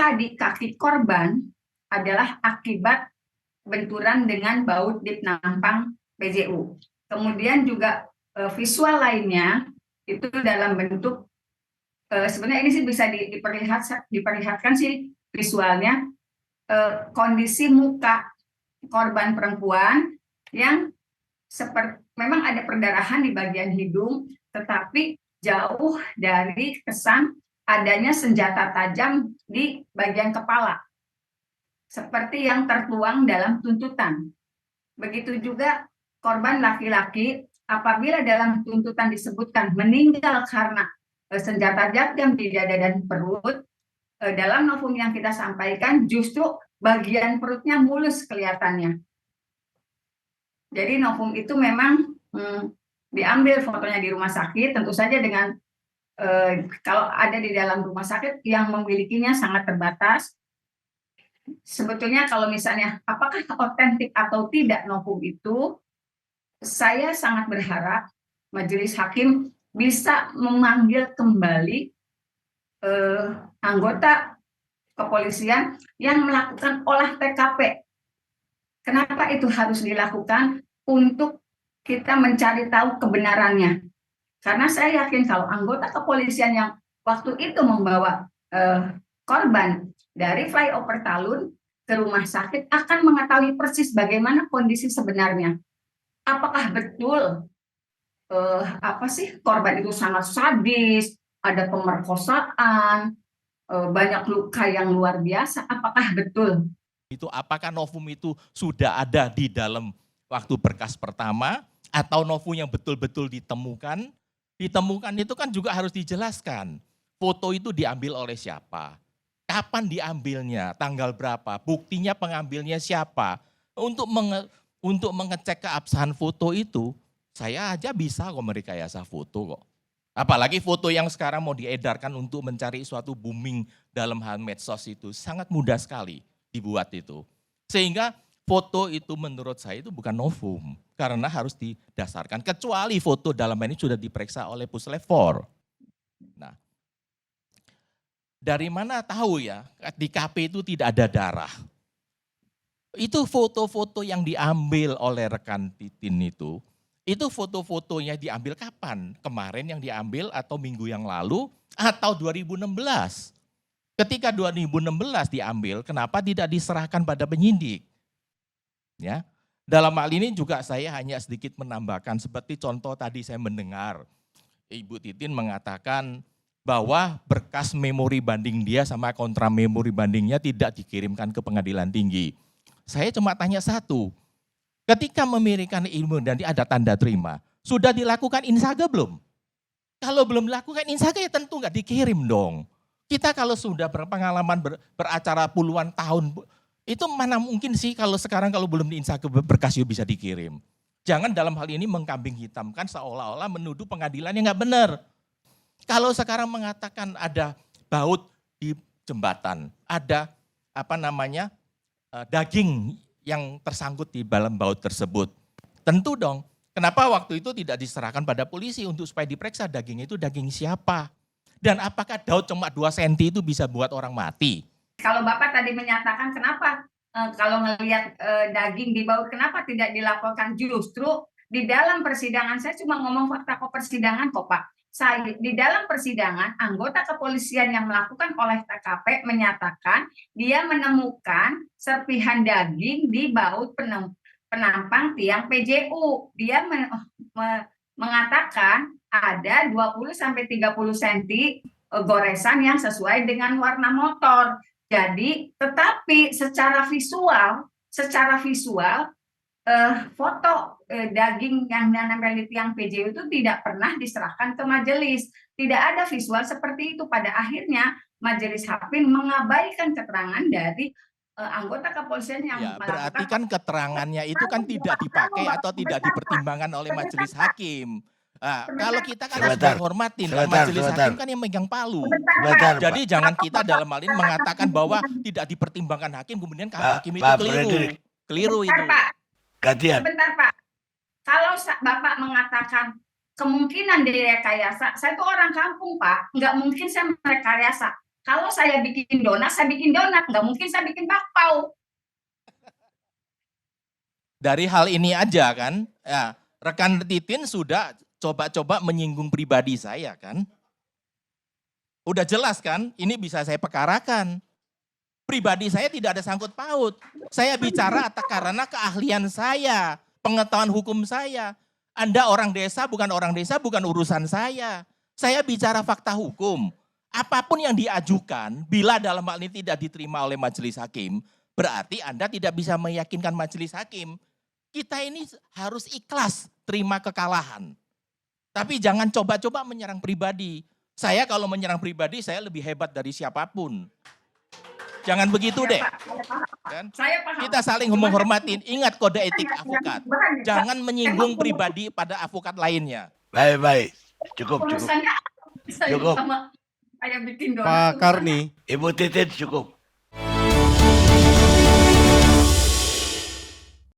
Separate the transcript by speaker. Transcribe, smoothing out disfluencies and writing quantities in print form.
Speaker 1: luka di kaki korban adalah akibat benturan dengan baut di penampang PJU. Kemudian juga visual lainnya itu dalam bentuk sebenarnya ini sih bisa diperlihatkan sih visualnya, kondisi muka korban perempuan yang seperti memang ada perdarahan di bagian hidung, tetapi jauh dari kesan adanya senjata tajam di bagian kepala, seperti yang tertuang dalam tuntutan. Begitu juga korban laki-laki, apabila dalam tuntutan disebutkan meninggal karena senjata tajam di dada dan perut, dalam novum yang kita sampaikan justru bagian perutnya mulus kelihatannya. Jadi novum itu memang diambil fotonya di rumah sakit, tentu saja dengan kalau ada di dalam rumah sakit yang memilikinya sangat terbatas. Sebetulnya kalau misalnya apakah otentik atau tidak novum itu, saya sangat berharap majelis hakim bisa memanggil kembali anggota kepolisian yang melakukan olah TKP. Kenapa itu harus dilakukan? Untuk kita mencari tahu kebenarannya. Karena saya yakin kalau anggota kepolisian yang waktu itu membawa korban dari flyover Talun ke rumah sakit akan mengetahui persis bagaimana kondisi sebenarnya. Apakah betul korban itu sangat sadis, ada pemerkosaan, banyak luka yang luar biasa? Apakah betul?
Speaker 2: Itu apakah novum itu sudah ada di dalam waktu berkas pertama atau novum yang betul-betul ditemukan? Ditemukan itu kan juga harus dijelaskan. Foto itu diambil oleh siapa? Kapan diambilnya? Tanggal berapa? Buktinya pengambilnya siapa? Untuk mengecek keabsahan foto itu, saya aja bisa kok merekayasa foto kok. Apalagi foto yang sekarang mau diedarkan untuk mencari suatu booming dalam hal medsos itu sangat mudah sekali dibuat itu. Sehingga foto itu menurut saya itu bukan novum karena harus didasarkan, kecuali foto dalam ini sudah diperiksa oleh Puslap 4. Nah, dari mana tahu ya di KP itu tidak ada darah? Itu foto-foto yang diambil oleh rekan Titin itu foto-fotonya diambil kapan? Kemarin yang diambil atau minggu yang lalu atau 2016? Ketika 2016 diambil, kenapa tidak diserahkan pada penyidik? Ya, dalam hal ini juga saya hanya sedikit menambahkan, seperti contoh tadi saya mendengar Ibu Titin mengatakan bahwa berkas memori banding dia sama kontra memori bandingnya tidak dikirimkan ke pengadilan tinggi. Saya cuma tanya satu, ketika memberikan ilmu dan ada tanda terima, sudah dilakukan insaga belum? Kalau belum dilakukan insaga ya tentu nggak dikirim dong. Kita kalau sudah berpengalaman beracara puluhan tahun, itu mana mungkin sih kalau sekarang kalau belum diinsaga berkas bisa dikirim. Jangan dalam hal ini mengkambing hitamkan seolah-olah menuduh pengadilan yang nggak benar. Kalau sekarang mengatakan ada baut di jembatan, ada daging yang tersangkut di dalam baut tersebut. Tentu dong, kenapa waktu itu tidak diserahkan pada polisi untuk supaya diperiksa daging itu daging siapa? Dan apakah Daud cuma 2 cm itu bisa buat orang mati?
Speaker 1: Kalau Bapak tadi menyatakan kenapa kalau melihat daging di baut, kenapa tidak dilaporkan? Justru di dalam persidangan, saya cuma ngomong fakta persidangan kok Pak. Di dalam persidangan, anggota kepolisian yang melakukan olah TKP menyatakan dia menemukan serpihan daging di baut penampang tiang PJU. Dia mengatakan ada 20-30 cm goresan yang sesuai dengan warna motor. Jadi, tetapi secara visual foto daging yang menempel di tiang PJU itu tidak pernah diserahkan ke majelis. Tidak ada visual seperti itu. Pada akhirnya majelis hakim mengabaikan keterangan dari anggota kepolisian yang
Speaker 2: ya, berarti kan keterangannya itu kan tidak dipakai atau tidak dipertimbangkan oleh majelis hakim. Nah, kalau kita kan harus menghormati, majelis hakim kan yang megang palu. Jadi jangan kita dalam hal ini mengatakan bahwa tidak dipertimbangkan hakim, kemudian hakim itu keliru. Keliru itu.
Speaker 1: Sebentar Pak, kalau Bapak mengatakan kemungkinan direkayasa, saya itu orang kampung Pak, nggak mungkin saya merekayasa. Kalau saya bikin donat, nggak mungkin saya bikin bakpao.
Speaker 2: Dari hal ini aja kan, ya, rekan Titin sudah coba-coba menyinggung pribadi saya kan. Udah jelas kan, ini bisa saya perkarakan. Pribadi saya tidak ada sangkut paut. Saya bicara karena keahlian saya, pengetahuan hukum saya. Anda orang desa, bukan urusan saya. Saya bicara fakta hukum. Apapun yang diajukan, bila dalam hal ini tidak diterima oleh majelis hakim, berarti Anda tidak bisa meyakinkan majelis hakim. Kita ini harus ikhlas terima kekalahan. Tapi jangan coba-coba menyerang pribadi. Saya kalau menyerang pribadi, saya lebih hebat dari siapapun. Jangan begitu deh. Kan?
Speaker 1: Saya paham.
Speaker 2: Kita saling menghormatin. Ingat kode etik avokat. Jangan menyinggung pribadi pada avokat lainnya.
Speaker 3: Baik. Cukup.
Speaker 1: Urusannya saya
Speaker 3: Cukup.
Speaker 1: sama saya bikin donat.
Speaker 4: Pak Karni,
Speaker 3: Ibu Titin cukup.